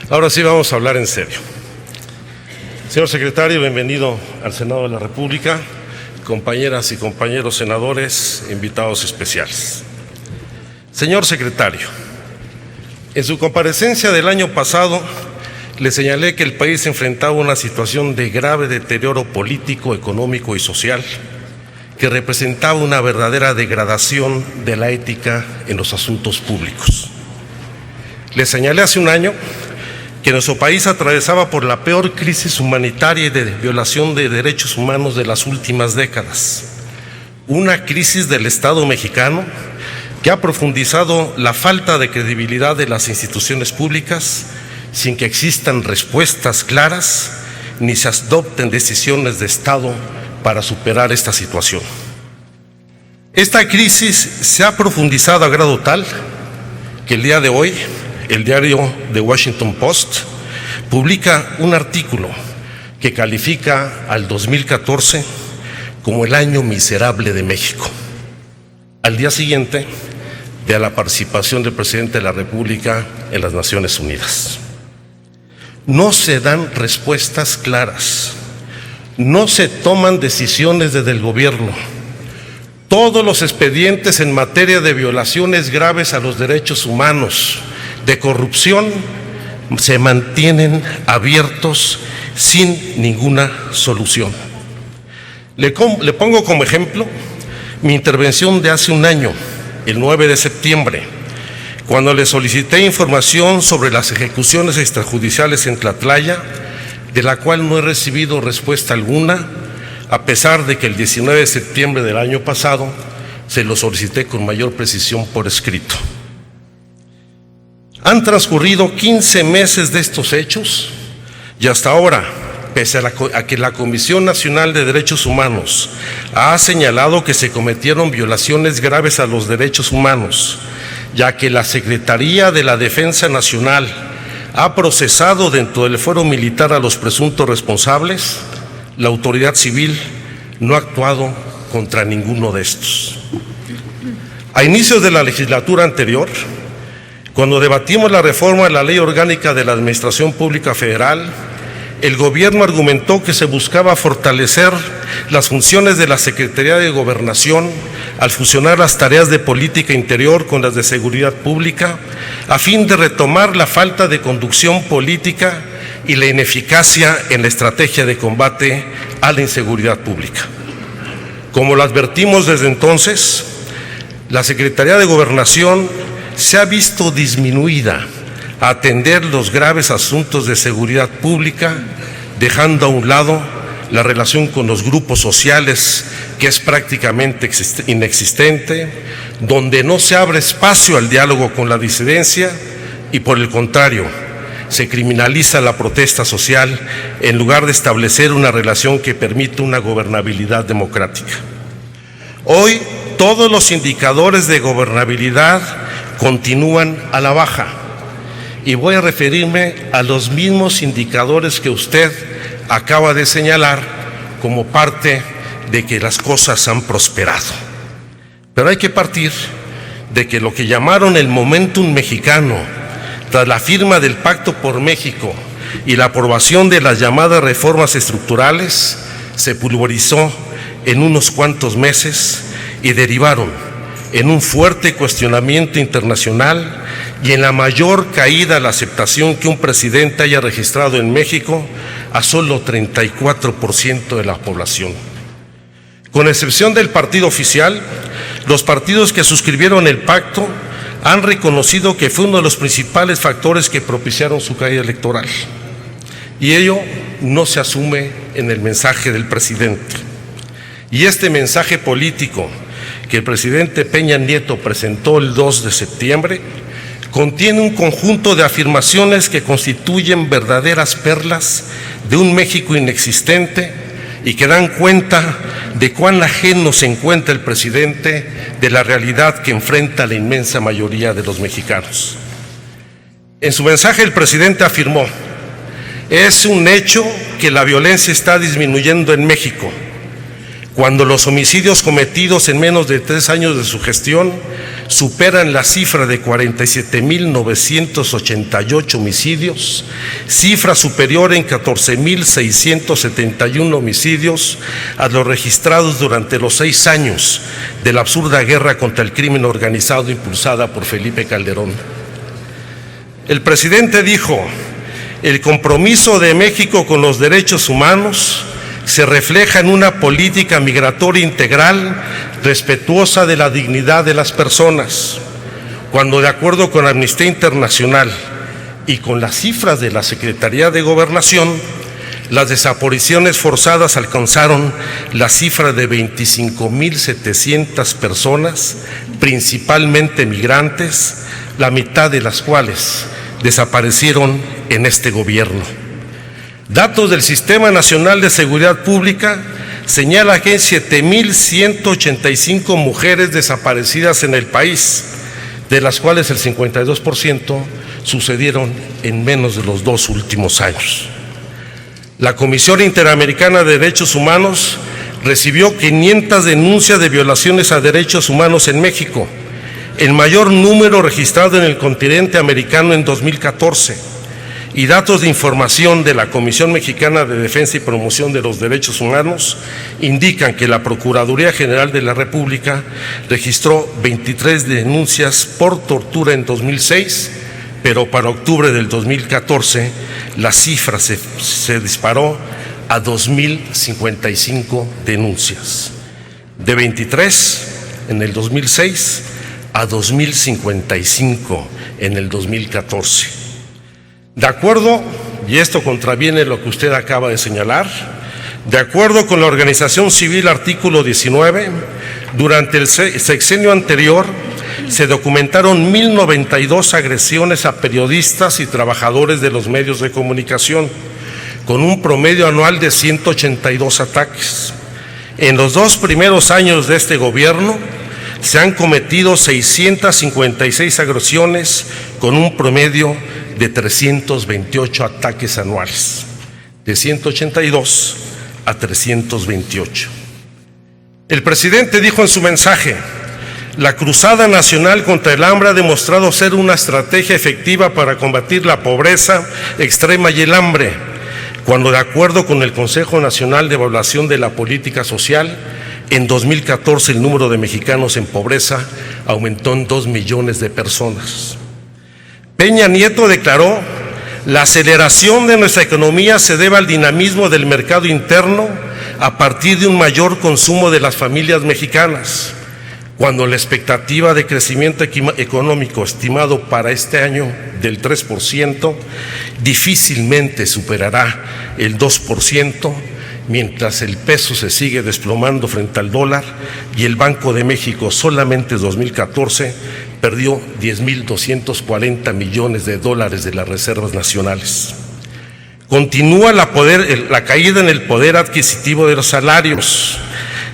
Ahora sí vamos a hablar en serio. Señor secretario, bienvenido al Senado de la República, compañeras y compañeros senadores, invitados especiales. Señor secretario, en su comparecencia del año pasado, le señalé que el país enfrentaba una situación de grave deterioro político, económico y social, que representaba una verdadera degradación de la ética en los asuntos públicos. Le señalé hace un año que nuestro país atravesaba por la peor crisis humanitaria y de violación de derechos humanos de las últimas décadas. Una crisis del Estado mexicano que ha profundizado la falta de credibilidad de las instituciones públicas sin que existan respuestas claras ni se adopten decisiones de Estado para superar esta situación. Esta crisis se ha profundizado a grado tal que el día de hoy el diario The Washington Post publica un artículo que califica al 2014 como el año miserable de México, al día siguiente de la participación del presidente de la República en las Naciones Unidas. No se dan respuestas claras, no se toman decisiones desde el gobierno. Todos los expedientes en materia de violaciones graves a los derechos humanos, de corrupción, se mantienen abiertos sin ninguna solución. Le pongo como ejemplo mi intervención de hace un año, el 9 de septiembre, cuando le solicité información sobre las ejecuciones extrajudiciales en Tlatlaya, de la cual no he recibido respuesta alguna, a pesar de que el 19 de septiembre del año pasado se lo solicité con mayor precisión por escrito. Han transcurrido 15 meses de estos hechos y hasta ahora, pese a que la Comisión Nacional de Derechos Humanos ha señalado que se cometieron violaciones graves a los derechos humanos, ya que la Secretaría de la Defensa Nacional ha procesado dentro del fuero militar a los presuntos responsables, la autoridad civil no ha actuado contra ninguno de estos. A inicios de la legislatura anterior, cuando debatimos la reforma de la Ley Orgánica de la Administración Pública Federal, el gobierno argumentó que se buscaba fortalecer las funciones de la Secretaría de Gobernación al fusionar las tareas de política interior con las de seguridad pública, a fin de retomar la falta de conducción política y la ineficacia en la estrategia de combate a la inseguridad pública. Como lo advertimos desde entonces, la Secretaría de Gobernación se ha visto disminuida a atender los graves asuntos de seguridad pública, dejando a un lado la relación con los grupos sociales, que es prácticamente inexistente, donde no se abre espacio al diálogo con la disidencia y, por el contrario, se criminaliza la protesta social en lugar de establecer una relación que permita una gobernabilidad democrática. Hoy todos los indicadores de gobernabilidad continúan a la baja y voy a referirme a los mismos indicadores que usted acaba de señalar como parte de que las cosas han prosperado. Pero hay que partir de que lo que llamaron el momentum mexicano, tras la firma del Pacto por México y la aprobación de las llamadas reformas estructurales, se pulverizó en unos cuantos meses y derivaron en un fuerte cuestionamiento internacional y en la mayor caída a la aceptación que un presidente haya registrado en México a solo 34% de la población. Con excepción del partido oficial, los partidos que suscribieron el pacto han reconocido que fue uno de los principales factores que propiciaron su caída electoral. Y ello no se asume en el mensaje del presidente. Y este mensaje político que el presidente Peña Nieto presentó el 2 de septiembre contiene un conjunto de afirmaciones que constituyen verdaderas perlas de un México inexistente y que dan cuenta de cuán ajeno se encuentra el presidente de la realidad que enfrenta la inmensa mayoría de los mexicanos. En su mensaje el presidente afirmó: es un hecho que la violencia está disminuyendo en México, cuando los homicidios cometidos en menos de 3 años de su gestión superan la cifra de 47.988 homicidios, cifra superior en 14.671 homicidios a los registrados durante los 6 años de la absurda guerra contra el crimen organizado impulsada por Felipe Calderón. El presidente dijo: el compromiso de México con los derechos humanos se refleja en una política migratoria integral, respetuosa de la dignidad de las personas, cuando, de acuerdo con Amnistía Internacional y con las cifras de la Secretaría de Gobernación, las desapariciones forzadas alcanzaron la cifra de 25.700 personas, principalmente migrantes, la mitad de las cuales desaparecieron en este gobierno. Datos del Sistema Nacional de Seguridad Pública señalan que hay 7.185 mujeres desaparecidas en el país, de las cuales el 52% sucedieron en menos de los 2 últimos años. La Comisión Interamericana de Derechos Humanos recibió 500 denuncias de violaciones a derechos humanos en México, el mayor número registrado en el continente americano en 2014. Y datos de información de la Comisión Mexicana de Defensa y Promoción de los Derechos Humanos indican que la Procuraduría General de la República registró 23 denuncias por tortura en 2006, pero para octubre del 2014 la cifra se disparó a 2.055 denuncias. De 23 en el 2006 a 2.055 en el 2014. De acuerdo, y esto contraviene lo que usted acaba de señalar, de acuerdo con la Organización Civil Artículo 19, durante el sexenio anterior se documentaron 1.092 agresiones a periodistas y trabajadores de los medios de comunicación, con un promedio anual de 182 ataques. En los 2 primeros años de este gobierno se han cometido 656 agresiones con un promedio de 328 ataques anuales, de 182 a 328. El presidente dijo en su mensaje: la Cruzada Nacional contra el Hambre ha demostrado ser una estrategia efectiva para combatir la pobreza extrema y el hambre, cuando, de acuerdo con el Consejo Nacional de Evaluación de la Política Social, en 2014 el número de mexicanos en pobreza aumentó en 2 millones de personas. Peña Nieto declaró: la aceleración de nuestra economía se debe al dinamismo del mercado interno a partir de un mayor consumo de las familias mexicanas, cuando la expectativa de crecimiento económico estimado para este año del 3% difícilmente superará el 2%, mientras el peso se sigue desplomando frente al dólar y el Banco de México solamente en 2014 perdió 10.240 millones de dólares de las reservas nacionales. Continúa la caída en el poder adquisitivo de los salarios.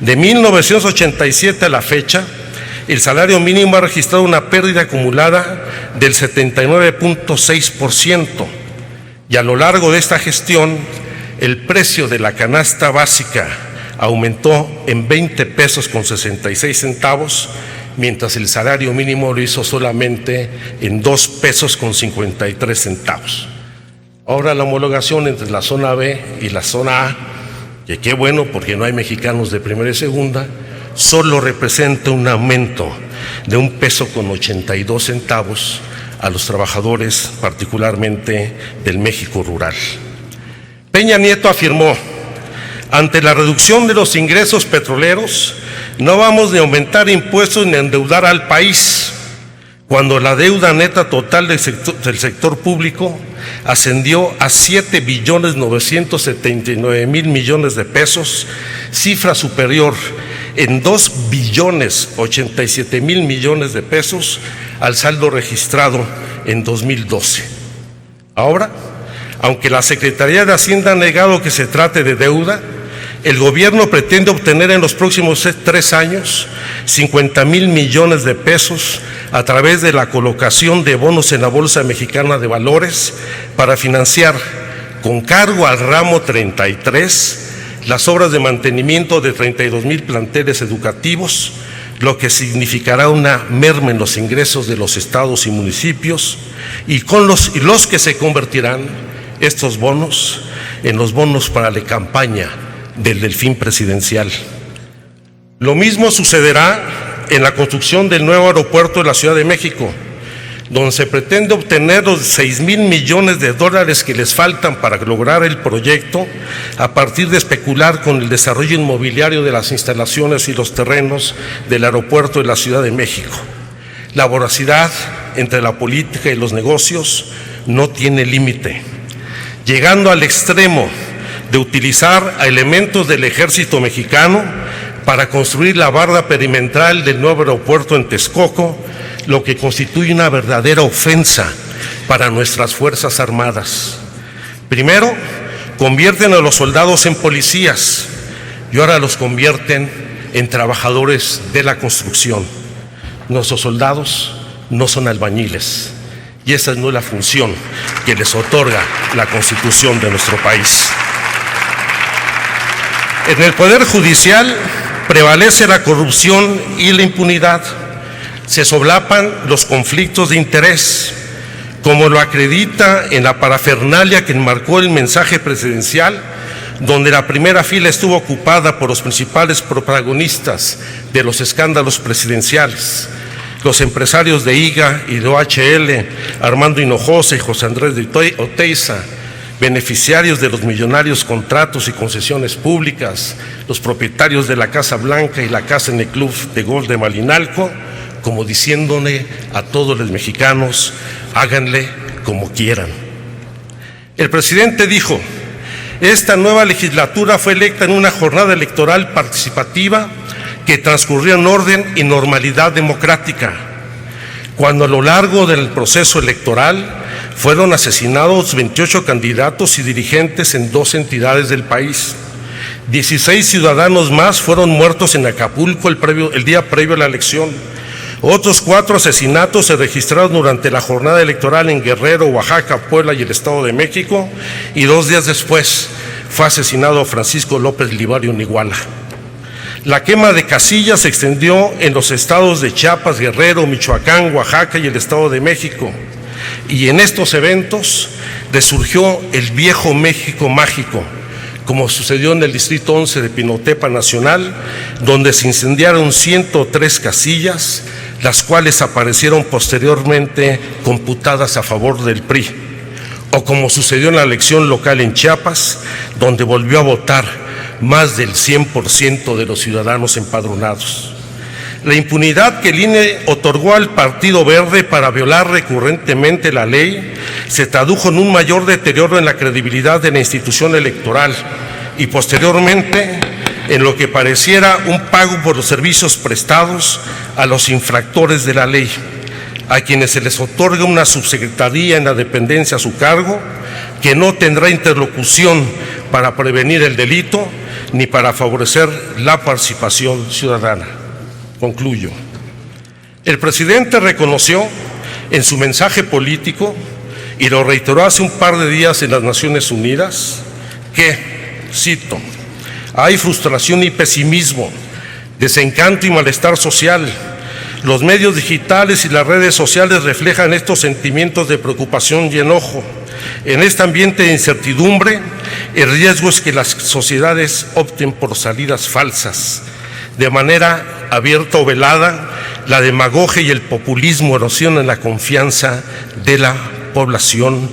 De 1987 a la fecha, el salario mínimo ha registrado una pérdida acumulada del 79.6%, y a lo largo de esta gestión el precio de la canasta básica aumentó en 20 pesos con 66 centavos, mientras el salario mínimo lo hizo solamente en 2 pesos con 53 centavos. Ahora la homologación entre la zona B y la zona A, que qué bueno porque no hay mexicanos de primera y segunda, solo representa un aumento de 1 peso con 82 centavos a los trabajadores, particularmente del México rural. Peña Nieto afirmó: ante la reducción de los ingresos petroleros, no vamos ni a aumentar impuestos ni a endeudar al país, cuando la deuda neta total del sector público ascendió a 7.979.000 millones de pesos, cifra superior en 2.087.000 millones de pesos al saldo registrado en 2012. Ahora, aunque la Secretaría de Hacienda ha negado que se trate de deuda, el gobierno pretende obtener en los próximos 3 años 50.000 millones de pesos a través de la colocación de bonos en la Bolsa Mexicana de Valores para financiar, con cargo al ramo 33, las obras de mantenimiento de 32.000 planteles educativos, lo que significará una merma en los ingresos de los estados y municipios, y los que se convertirán estos bonos en los bonos para la campaña del delfín presidencial. Lo mismo sucederá en la construcción del nuevo aeropuerto de la Ciudad de México, donde se pretende obtener los 6,000 millones de dólares que les faltan para lograr el proyecto a partir de especular con el desarrollo inmobiliario de las instalaciones y los terrenos del aeropuerto de la Ciudad de México. La voracidad entre la política y los negocios no tiene límite, llegando al extremo de utilizar a elementos del ejército mexicano para construir la barda perimetral del nuevo aeropuerto en Texcoco, lo que constituye una verdadera ofensa para nuestras Fuerzas Armadas. Primero, convierten a los soldados en policías y ahora los convierten en trabajadores de la construcción. Nuestros soldados no son albañiles y esa no es la función que les otorga la Constitución de nuestro país. En el Poder Judicial prevalece la corrupción y la impunidad. Se solapan los conflictos de interés, como lo acredita en la parafernalia que enmarcó el mensaje presidencial, donde la primera fila estuvo ocupada por los principales protagonistas de los escándalos presidenciales, los empresarios de IGA y de OHL, Armando Hinojosa y José Andrés de Oteiza, beneficiarios de los millonarios contratos y concesiones públicas, los propietarios de la Casa Blanca y la casa en el Club de Golf de Malinalco, como diciéndole a todos los mexicanos, háganle como quieran. El presidente dijo, esta nueva legislatura fue electa en una jornada electoral participativa que transcurrió en orden y normalidad democrática, cuando a lo largo del proceso electoral fueron asesinados 28 candidatos y dirigentes en 2 entidades del país. 16 ciudadanos más fueron muertos en Acapulco el día previo a la elección. Otros 4 asesinatos se registraron durante la jornada electoral en Guerrero, Oaxaca, Puebla y el Estado de México, y 2 días después fue asesinado Francisco López Livario en Iguala. La quema de casillas se extendió en los estados de Chiapas, Guerrero, Michoacán, Oaxaca y el Estado de México. Y en estos eventos resurgió el viejo México mágico, como sucedió en el Distrito 11 de Pinotepa Nacional, donde se incendiaron 103 casillas, las cuales aparecieron posteriormente computadas a favor del PRI, o como sucedió en la elección local en Chiapas, donde volvió a votar más del 100% de los ciudadanos empadronados. La impunidad que el INE otorgó al Partido Verde para violar recurrentemente la ley se tradujo en un mayor deterioro en la credibilidad de la institución electoral y posteriormente en lo que pareciera un pago por los servicios prestados a los infractores de la ley, a quienes se les otorga una subsecretaría en la dependencia a su cargo, que no tendrá interlocución para prevenir el delito ni para favorecer la participación ciudadana. Concluyo. El presidente reconoció en su mensaje político, y lo reiteró hace un par de días en las Naciones Unidas, que, cito, hay frustración y pesimismo, desencanto y malestar social. Los medios digitales y las redes sociales reflejan estos sentimientos de preocupación y enojo. En este ambiente de incertidumbre, el riesgo es que las sociedades opten por salidas falsas. De manera abierta o velada, la demagogia y el populismo erosionan la confianza de la población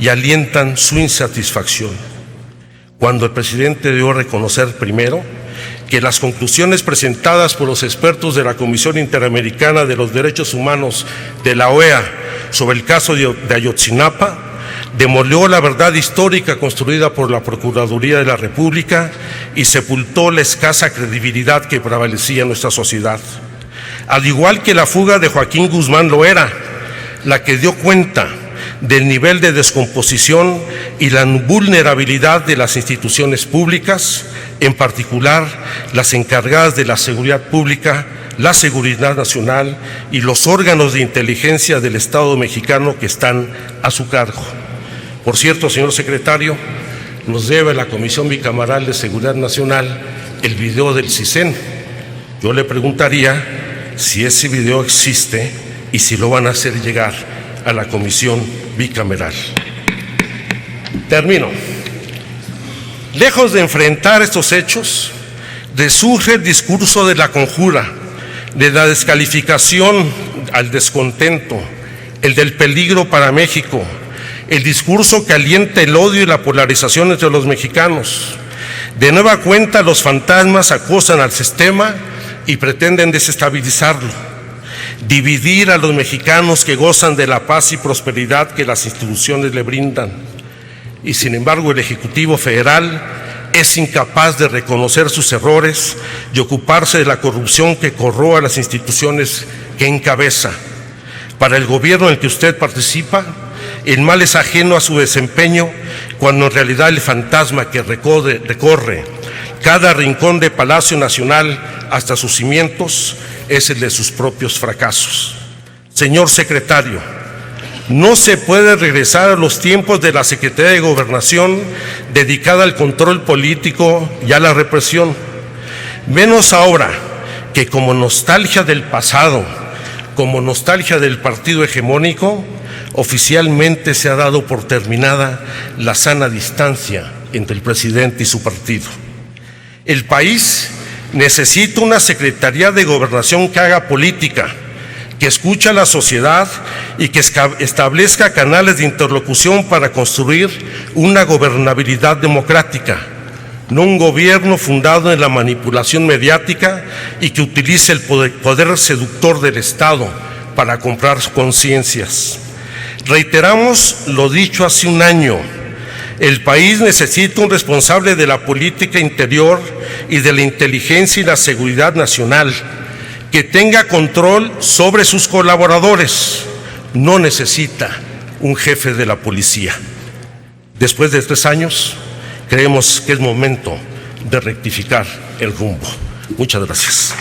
y alientan su insatisfacción. Cuando el presidente debió reconocer primero que las conclusiones presentadas por los expertos de la Comisión Interamericana de los Derechos Humanos de la OEA sobre el caso de Ayotzinapa demolió la verdad histórica construida por la Procuraduría de la República y sepultó la escasa credibilidad que prevalecía en nuestra sociedad. Al igual que la fuga de Joaquín Guzmán lo era, la que dio cuenta del nivel de descomposición y la vulnerabilidad de las instituciones públicas, en particular las encargadas de la seguridad pública, la seguridad nacional y los órganos de inteligencia del Estado mexicano que están a su cargo. Por cierto, señor secretario, nos debe la Comisión Bicameral de Seguridad Nacional el video del CISEN. yo le preguntaría si ese video existe y si lo van a hacer llegar a la comisión bicameral. Termino. Lejos de enfrentar estos hechos, resurge el discurso de la conjura, de la descalificación al descontento, el del peligro para México, el discurso que alienta el odio y la polarización entre los mexicanos. De nueva cuenta, los fantasmas acosan al sistema y pretenden desestabilizarlo, dividir a los mexicanos que gozan de la paz y prosperidad que las instituciones le brindan. Y sin embargo, el Ejecutivo Federal es incapaz de reconocer sus errores y ocuparse de la corrupción que corroa las instituciones que encabeza. Para el gobierno en el que usted participa, el mal es ajeno a su desempeño, cuando en realidad el fantasma que recorre cada rincón de Palacio Nacional hasta sus cimientos es el de sus propios fracasos. Señor secretario, no se puede regresar a los tiempos de la Secretaría de Gobernación dedicada al control político y a la represión, menos ahora que, como nostalgia del pasado, como nostalgia del partido hegemónico, oficialmente se ha dado por terminada la sana distancia entre el presidente y su partido. El país necesita una Secretaría de Gobernación que haga política, que escuche a la sociedad y que establezca canales de interlocución para construir una gobernabilidad democrática, no un gobierno fundado en la manipulación mediática y que utilice el poder seductor del Estado para comprar conciencias. Reiteramos lo dicho hace un año: el país necesita un responsable de la política interior y de la inteligencia y la seguridad nacional, que tenga control sobre sus colaboradores. No necesita un jefe de la policía. Después de 3 años, creemos que es momento de rectificar el rumbo. Muchas gracias.